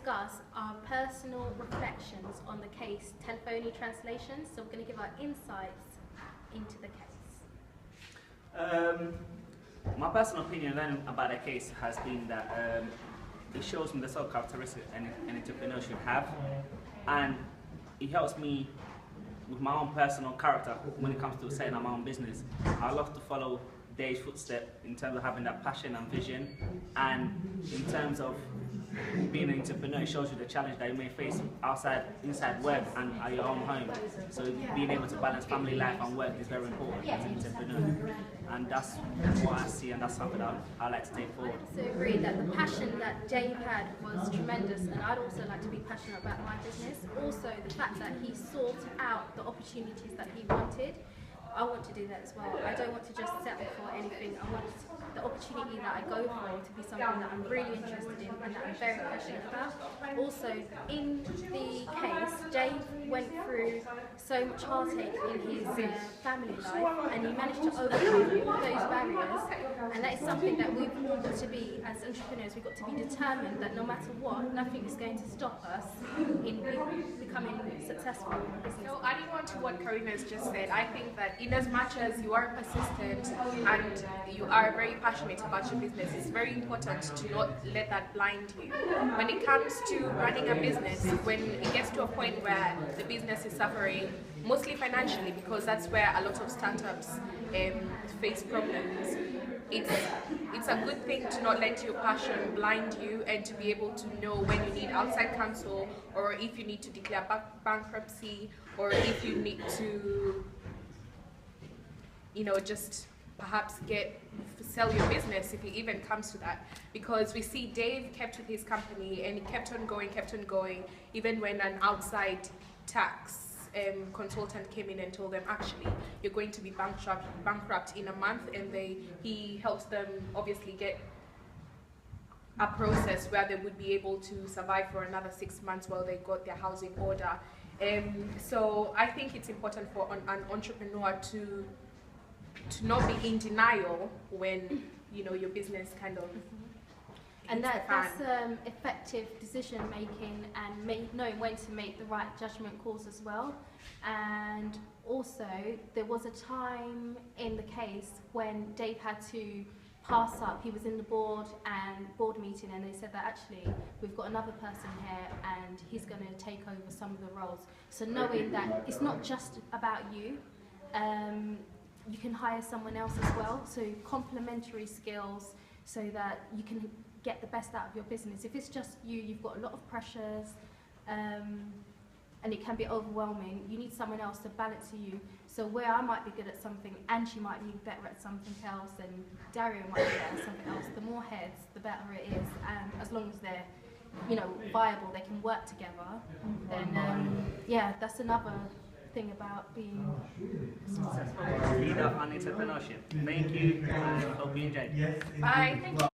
discuss our personal reflections on the case Telephony Translations. So we're going to give our insights into the case. My personal opinion learning about the case has been that it shows me the sort of characteristics an entrepreneur should have, and it helps me with my own personal character when it comes to setting up my own business. I love to follow Dave's footsteps in terms of having that passion and vision, and in terms of being an entrepreneur, it shows you the challenge that you may face inside work and at your own home. So being able to balance family life and work is very important as an entrepreneur, and that's what I see, and that's something that I like to take forward. I also agree that the passion that Dave had was tremendous, and I'd also like to be passionate about my business. Also, the fact that he sought out the opportunities that he wanted. I want to do that as well. I don't want to just settle for anything. I want the opportunity that I go for to be something that I'm really interested in and that I'm very passionate about. Also, in the case, Dave went through so much heartache in his family life, and he managed to overcome those barriers. And that is something that we've all got to be, as entrepreneurs, we've got to be determined that no matter what, nothing is going to stop us in becoming successful in business. So adding on to what Karina's just said, I think that in as much as you are persistent and you are very passionate about your business, it's very important to not let that blind you. When it comes to running a business, when it gets to a point where the business is suffering, mostly financially, because that's where a lot of startups face problems, it's a good thing to not let your passion blind you, and to be able to know when you need outside counsel, or if you need to declare bankruptcy, or if you need to, just perhaps sell your business, if it even comes to that. Because we see Dave kept with his company and he kept on going, even when an outside tax consultant came in and told them, actually, you're going to be bankrupt in a month, and he helped them obviously get a process where they would be able to survive for another 6 months while they got their house in order. So I think it's important for an entrepreneur to not be in denial when your business kind of and that's effective decision making, and knowing when to make the right judgment calls as well. And also, there was a time in the case when Dave had to pass up. He was in the board meeting, and they said that actually we've got another person here and he's going to take over some of the roles. So knowing that it's not just about you, you can hire someone else as well. So complementary skills, so that you can get the best out of your business. If it's just you, you've got a lot of pressures, and it can be overwhelming. You need someone else to balance you. So where I might be good at something and she might be better at something else, and Dario might be better at something else, the more heads, the better it is. And as long as they're, viable, they can work together, then yeah, that's another thing about being successful. Leader on entrepreneurship. Thank you. Hope you enjoyed. Bye. Thank you.